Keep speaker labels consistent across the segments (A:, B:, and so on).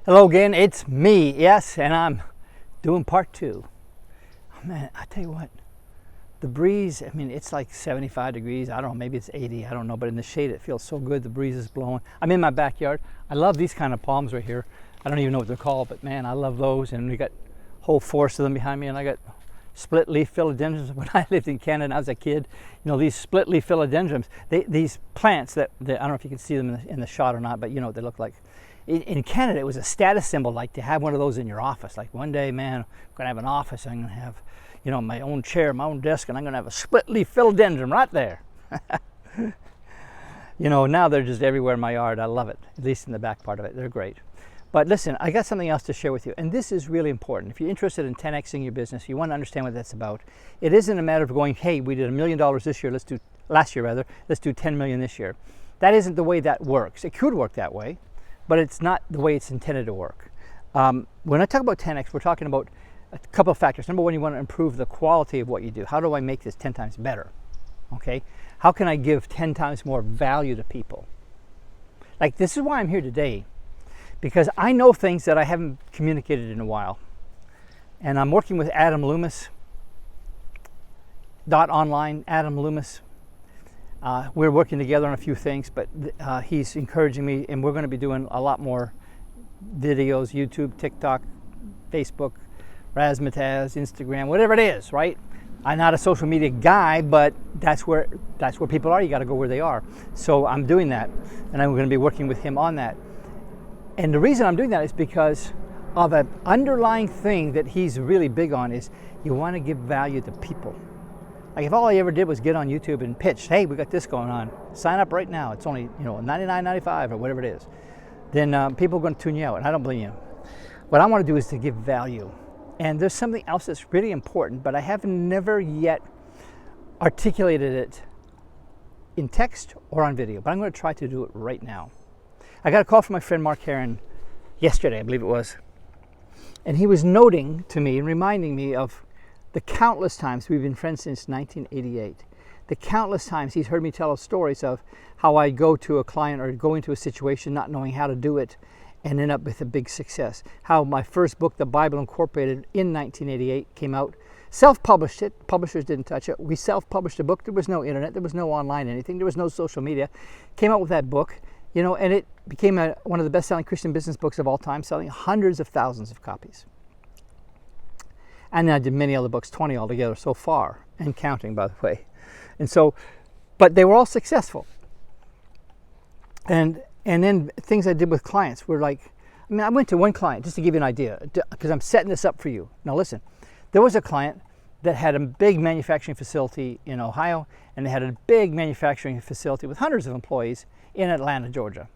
A: Hello again, it's me, yes, and I'm doing part two. Oh man, I tell you what, the breeze, I mean, it's like 75 degrees, I don't know, maybe it's 80, I don't know, but in the shade it feels so good, the breeze is blowing. I'm in my backyard. I love these kind of palms right here. I don't even know what they're called, but man, I love those, and we got a whole forest of them behind me, and I got split leaf philodendrons. When I lived in Canada and I was a kid, you know, these split leaf philodendrons, these plants that I don't know if you can see them in the shot or not, but you know what they look like. In Canada, it was a status symbol, like to have one of those in your office. Like one day, man, I'm gonna have an office. I'm gonna have, you know, my own chair, my own desk, and I'm gonna have a split leaf philodendron right there. You know, now they're just everywhere in my yard. I love it, at least in the back part of it. They're great. But listen, I got something else to share with you, and this is really important. If you're interested in 10xing your business, you want to understand what that's about. It isn't a matter of going, hey, we did $1 million this year, last year, let's do 10 million this year. That isn't the way that works. It could work that way, but it's not the way it's intended to work. When I talk about 10x, we're talking about a couple of factors. Number one, you want to improve the quality of what you do. How do I make this 10 times better? Okay? How can I give 10 times more value to people? Like, this is why I'm here today, because I know things that I haven't communicated in a while. And I'm working with Adam Loomis, .online, Adam Loomis. We're working together on a few things, but he's encouraging me, and we're going to be doing a lot more videos, YouTube, TikTok, Facebook, Razzmatazz, Instagram, whatever it is, right? I'm not a social media guy, but that's where people are. You got to go where they are. So I'm doing that, and I'm going to be working with him on that. And the reason I'm doing that is because of an underlying thing that he's really big on is you want to give value to people. Like if all I ever did was get on YouTube and pitch, hey, we got this going on, sign up right now. It's only, you know, $99.95 or whatever it is. Then people are going to tune you out, and I don't blame you. What I want to do is to give value. And there's something else that's really important, but I have never yet articulated it in text or on video, but I'm going to try to do it right now. I got a call from my friend Mark Heron yesterday, I believe it was, and he was noting to me and reminding me of the countless times, we've been friends since 1988, the countless times he's heard me tell stories of how I go to a client or go into a situation not knowing how to do it and end up with a big success. How my first book, The Bible Incorporated, in 1988 came out, self-published it, publishers didn't touch it. We self-published a book, there was no internet, there was no online anything, there was no social media. Came out with that book, you know, and it became one of the best-selling Christian business books of all time, selling hundreds of thousands of copies. And I did many other books, 20 altogether so far, and counting, by the way. And so, but they were all successful. And then things I did with clients were like, I mean, I went to one client, just to give you an idea, because I'm setting this up for you. Now listen, there was a client that had a big manufacturing facility in Ohio, and they had a big manufacturing facility with hundreds of employees in Atlanta, Georgia.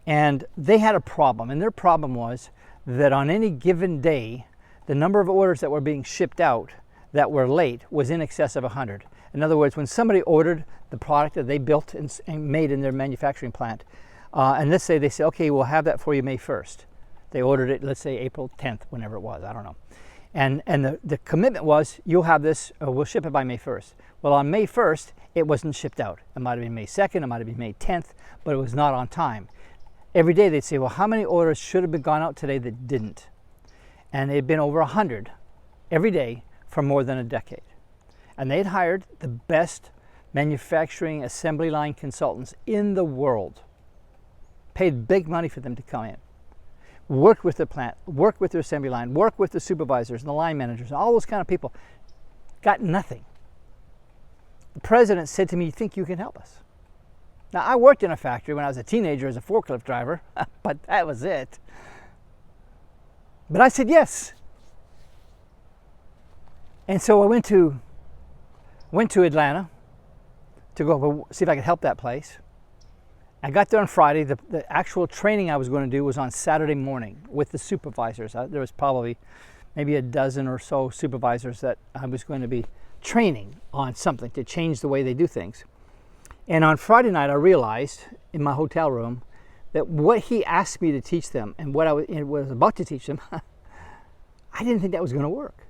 A: And they had a problem, and their problem was that on any given day, the number of orders that were being shipped out that were late was in excess of 100. In other words, when somebody ordered the product that they built and made in their manufacturing plant, and let's say they say, okay, we'll have that for you May 1st. They ordered it, let's say April 10th, whenever it was, I don't know. And the commitment was, you'll have this, we'll ship it by May 1st. Well, on May 1st, it wasn't shipped out. It might have been May 2nd, it might have been May 10th, but it was not on time. Every day they'd say, well, how many orders should have been gone out today that didn't? And it had been over 100 every day for more than a decade. And they'd hired the best manufacturing assembly line consultants in the world, paid big money for them to come in, worked with the plant, worked with their assembly line, worked with the supervisors and the line managers, and all those kind of people, got nothing. The president said to me, you think you can help us? Now, I worked in a factory when I was a teenager as a forklift driver, but that was it. But I said yes. And so I went to Atlanta to go see if I could help that place. I got there on Friday. The actual training I was going to do was on Saturday morning with the supervisors. There was probably maybe a dozen or so supervisors that I was going to be training on something to change the way they do things. And on Friday night, I realized in my hotel room that what he asked me to teach them and what I was about to teach them, I didn't think that was going to work.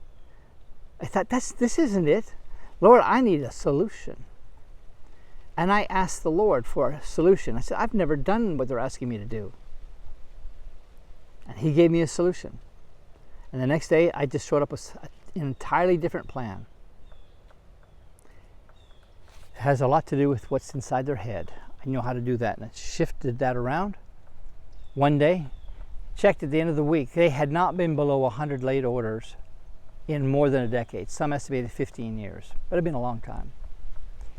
A: I thought, this isn't it. Lord, I need a solution. And I asked the Lord for a solution. I said, I've never done what they're asking me to do. And he gave me a solution. And the next day, I just showed up with an entirely different plan. It has a lot to do with what's inside their head. I know how to do that, and I shifted that around. One day, checked at the end of the week, they had not been below 100 late orders in more than a decade. Some estimated 15 years, but it had been a long time.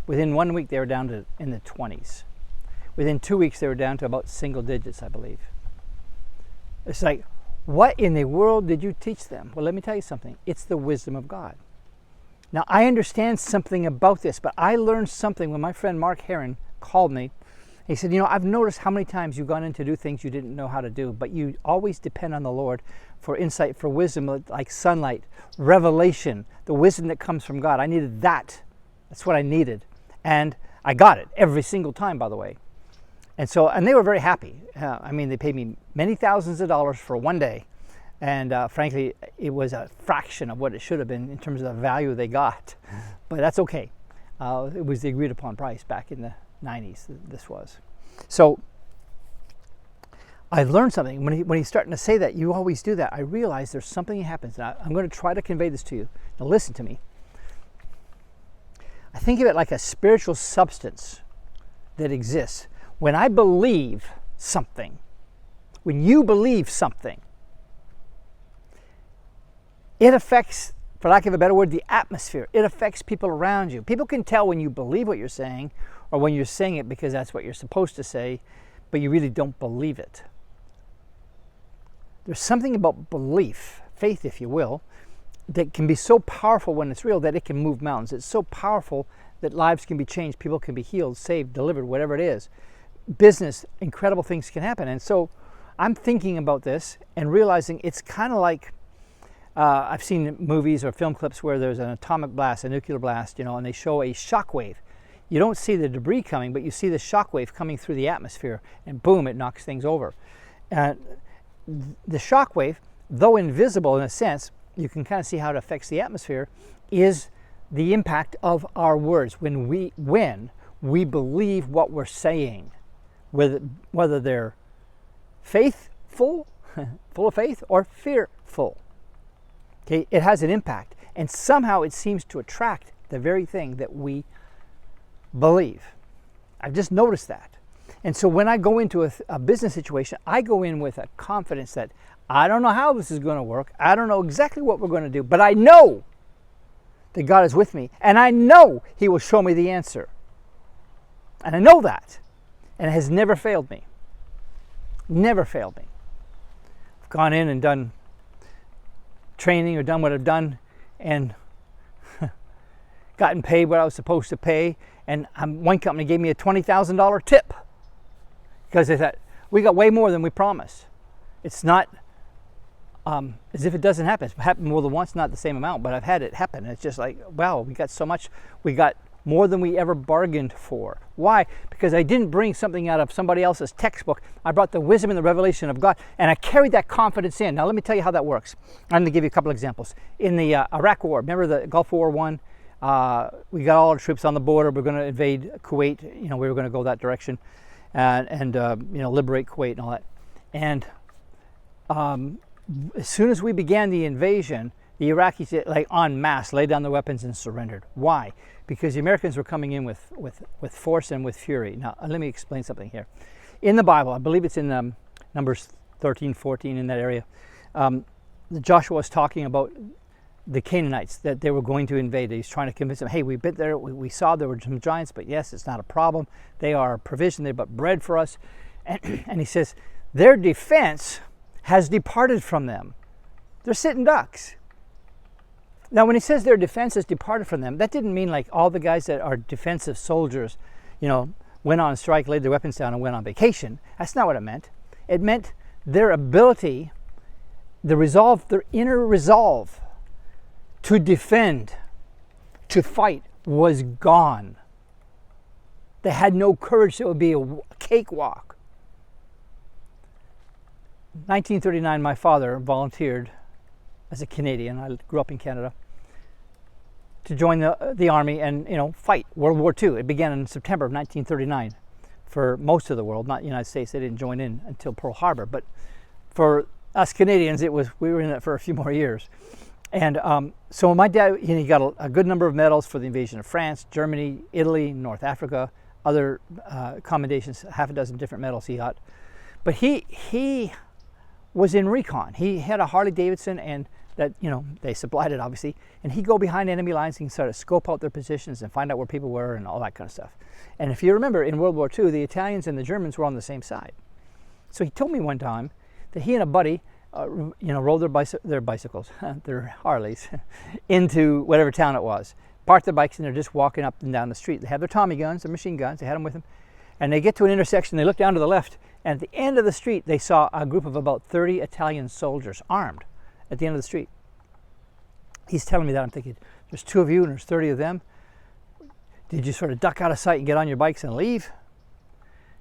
A: Within 1 week, they were down to in the 20s. Within 2 weeks, they were down to about single digits, I believe. It's like, what in the world did you teach them? Well, let me tell you something. It's the wisdom of God. Now, I understand something about this, but I learned something when my friend Mark Heron called me. He said, I've noticed how many times you've gone in to do things you didn't know how to do, but you always depend on the Lord for insight, for wisdom, like sunlight, revelation, the wisdom that comes from God. I needed that. That's what I needed. And I got it every single time, by the way. And they were very happy. They paid me many thousands of dollars for one day. And frankly, it was a fraction of what it should have been in terms of the value they got. But that's okay. It was the agreed upon price back in the 90s, this was. So I learned something. When he's starting to say that, you always do that, I realized there's something that happens. And I'm going to try to convey this to you. Now listen to me. I think of it like a spiritual substance that exists. When I believe something, when you believe something, it affects, for lack of a better word, the atmosphere. It affects people around you. People can tell when you believe what you're saying or when you're saying it because that's what you're supposed to say, but you really don't believe it. There's something about belief, faith if you will, that can be so powerful when it's real that it can move mountains. It's so powerful that lives can be changed, people can be healed, saved, delivered, whatever it is. Business, incredible things can happen. And so I'm thinking about this and realizing it's kind of like, I've seen movies or film clips where there's an atomic blast, a nuclear blast, and they show a shockwave. You don't see the debris coming, but you see the shockwave coming through the atmosphere, and boom, it knocks things over. The shockwave, though invisible in a sense, you can kind of see how it affects the atmosphere, is the impact of our words when we believe what we're saying, whether they're faithful, full of faith, or fearful. Okay, it has an impact, and somehow it seems to attract the very thing that we believe. I've just noticed that. And so when I go into a business situation, I go in with a confidence that I don't know how this is going to work. I don't know exactly what we're going to do, but I know that God is with me, and I know He will show me the answer. And I know that, and it has never failed me. Never failed me. I've gone in and done training or done what I've done and gotten paid what I was supposed to pay, and one company gave me a $20,000 tip because they thought, we got way more than we promised. It's not as if it doesn't happen. It's happened more than once, not the same amount, but I've had it happen. It's just like, wow, we got so much. We got more than we ever bargained for. Why? Because I didn't bring something out of somebody else's textbook. I brought the wisdom and the revelation of God, and I carried that confidence in. Now let me tell you how that works. I'm going to give you a couple examples. In the Iraq War, remember the Gulf War I? We got all our troops on the border. We're going to invade Kuwait. We were going to go that direction, and liberate Kuwait and all that. And as soon as we began the invasion, the Iraqis, like en masse, laid down their weapons and surrendered. Why? Because the Americans were coming in with force and with fury. Now, let me explain something here. In the Bible, I believe it's in Numbers 13, 14, in that area, Joshua was talking about the Canaanites, that they were going to invade. He's trying to convince them, hey, we've been there, we saw there were some giants, but yes, it's not a problem. They are provision, they but bread for us. And he says, their defense has departed from them. They're sitting ducks. Now, when he says their defense has departed from them, that didn't mean like all the guys that are defensive soldiers, went on strike, laid their weapons down, and went on vacation. That's not what it meant. It meant their ability, their inner resolve to defend, to fight was gone. They had no courage. It would be a cakewalk. 1939, my father volunteered as a Canadian. I grew up in Canada, to join the army and fight World War II. It began in September of 1939 for most of the world, not the United States. They didn't join in until Pearl Harbor, but for us Canadians, we were in it for a few more years. And so my dad, he got a good number of medals for the invasion of France, Germany, Italy, North Africa, other commendations, half a dozen different medals he got. But he was in recon. He had a Harley Davidson, and that, they supplied it obviously. And he'd go behind enemy lines and sort of scope out their positions and find out where people were and all that kind of stuff. And if you remember, in World War II, the Italians and the Germans were on the same side. So he told me one time that he and a buddy rode their bicycles, their Harleys, into whatever town it was. Parked their bikes and they're just walking up and down the street. They had their Tommy guns, their machine guns, they had them with them. And they get to an intersection, they look down to the left, and at the end of the street, they saw a group of about 30 Italian soldiers, armed, at the end of the street. He's telling me that, I'm thinking, there's 2 of you and there's 30 of them. Did you sort of duck out of sight and get on your bikes and leave?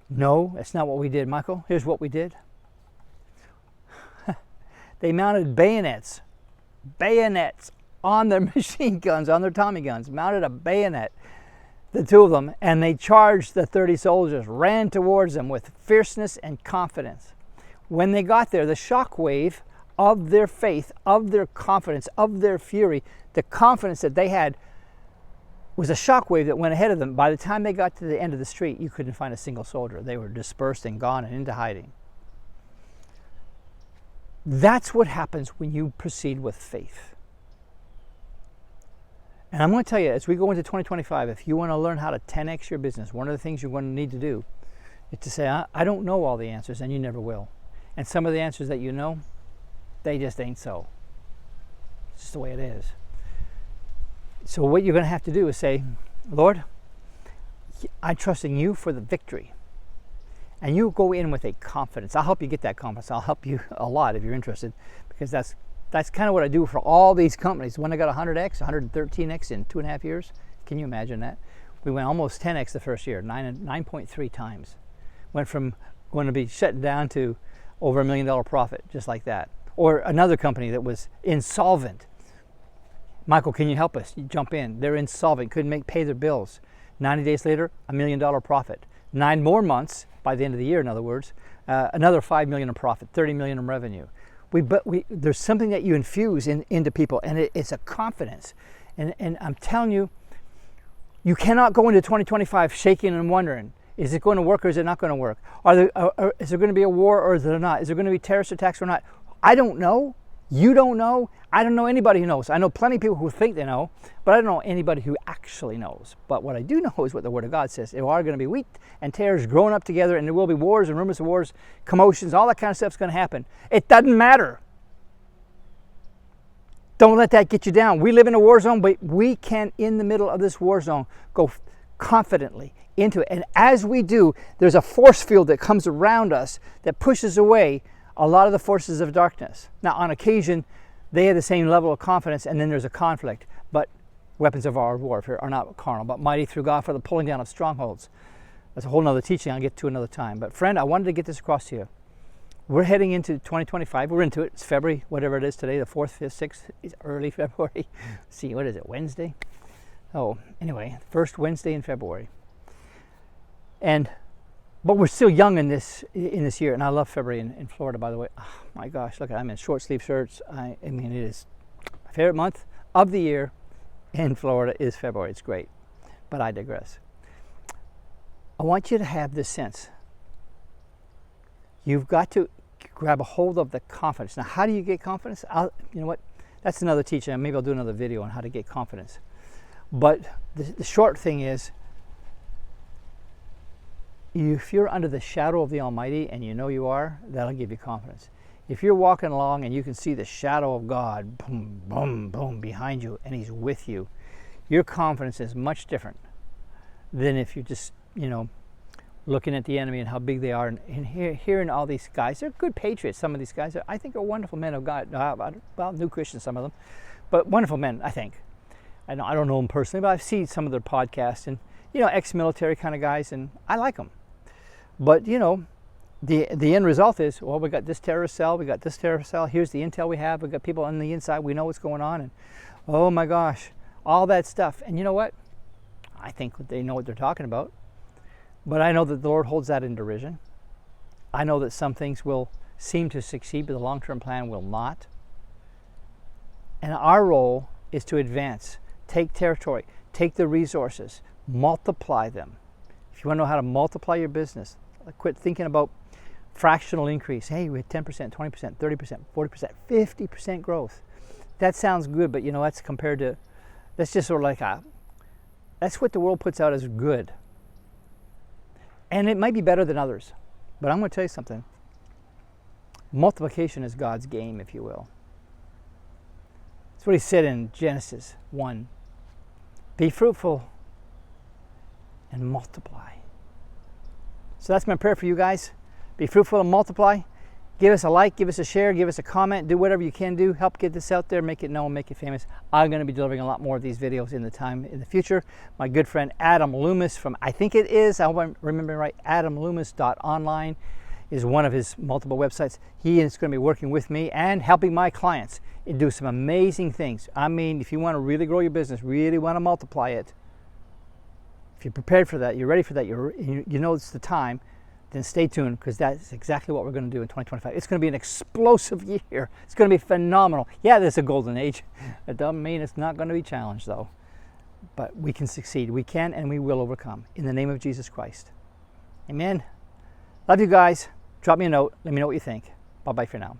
A: No, that's not what we did, Michael. Here's what we did. They mounted bayonets on their machine guns, on their Tommy guns, mounted a bayonet, the 2 of them, and they charged the 30 soldiers, ran towards them with fierceness and confidence. When they got there, the shockwave of their faith, of their confidence, of their fury, the confidence that they had was a shockwave that went ahead of them. By the time they got to the end of the street, you couldn't find a single soldier. They were dispersed and gone and into hiding. That's what happens when you proceed with faith. And I'm going to tell you, as we go into 2025, if you want to learn how to 10x your business, one of the things you're going to need to do is to say, I don't know all the answers, and you never will. And some of the answers that you know, they just ain't so. It's just the way it is. So what you're going to have to do is say, Lord, I'm trusting you for the victory. And you go in with a confidence. I'll help you get that confidence. I'll help you a lot if you're interested, because that's kind of what I do for all these companies. When I got 100x, 113x in 2.5 years, can you imagine that? We went almost 10x the first year, 9.3 times. Went from going to be shut down to over $1 million profit, just like that. Or another company that was insolvent. Michael, can you help us? You jump in. They're insolvent, couldn't pay their bills. 90 days later, $1 million profit. 9 more months, by the end of the year, in other words, another $5 million in profit, $30 million in revenue. There's something that you infuse into people, and it's a confidence. And I'm telling you, you cannot go into 2025 shaking and wondering, is it going to work or is it not going to work? Is there going to be a war or is there not? Is there going to be terrorist attacks or not? I don't know. You don't know. I don't know anybody who knows. I know plenty of people who think they know, but I don't know anybody who actually knows. But what I do know is what the Word of God says. There are going to be wheat and tares growing up together, and there will be wars and rumors of wars, commotions, all that kind of stuff's going to happen. It doesn't matter. Don't let that get you down. We live in a war zone, but we can, in the middle of this war zone, go confidently into it. And as we do, there's a force field that comes around us that pushes away a lot of the forces of darkness. Now, on occasion, they have the same level of confidence, and then there's a conflict. But weapons of our warfare are not carnal, but mighty through God for the pulling down of strongholds. That's a whole nother teaching I'll get to another time. But friend, I wanted to get this across to you. We're heading into 2025. We're into it. It's February, whatever it is today, the 4th, 5th, 6th. It's early February. See, what is it, Wednesday? Oh, anyway, first Wednesday in February. But we're still young in this year, and I love February in Florida, by the way. Oh, my gosh, look, I'm in short sleeve shirts. I mean, it is my favorite month of the year in Florida is February. It's great, but I digress. I want you to have this sense. You've got to grab a hold of the confidence. Now, how do you get confidence? You know what? That's another teaching. Maybe I'll do another video on how to get confidence. But the short thing is, if you're under the shadow of the Almighty, and you know you are, that'll give you confidence. If you're walking along and you can see the shadow of God, boom, boom, boom, behind you, and He's with you, your confidence is much different than if you're just, looking at the enemy and how big they are, and hearing all these guys. They're good patriots, some of these guys. I think are wonderful men of God. Well, new Christians, some of them, but wonderful men, I think. I don't know them personally, but I've seen some of their podcasts, and, ex-military kind of guys, and I like them. But, the end result is, well, we got this terrorist cell, we got this terrorist cell, here's the intel we have, we got people on the inside, we know what's going on, and oh my gosh, all that stuff. And you know what? I think they know what they're talking about. But I know that the Lord holds that in derision. I know that some things will seem to succeed, but the long-term plan will not. And our role is to advance, take territory, take the resources, multiply them. If you want to know how to multiply your business, quit thinking about fractional increase. Hey, we had 10%, 20%, 30%, 40%, 50% growth. That sounds good, but that's compared to, that's just sort of like that's what the world puts out as good. And it might be better than others. But I'm going to tell you something. Multiplication is God's game, if you will. That's what he said in Genesis 1. Be fruitful and multiply. So that's my prayer for you guys. Be fruitful and multiply. Give us a like, give us a share, give us a comment, do whatever you can do. Help get this out there, make it known, make it famous. I'm going to be delivering a lot more of these videos in the future. My good friend Adam Loomis from, I think it is, I hope I'm remembering right, adamloomis.online is one of his multiple websites. He is going to be working with me and helping my clients and do some amazing things. I mean, if you want to really grow your business, really want to multiply it, if you're prepared for that, you're ready for that, you know it's the time, then stay tuned, because that's exactly what we're going to do in 2025. It's going to be an explosive year. It's going to be phenomenal. Yeah, there's a golden age. It doesn't mean it's not going to be challenged, though. But we can succeed. We can and we will overcome. In the name of Jesus Christ. Amen. Love you guys. Drop me a note. Let me know what you think. Bye-bye for now.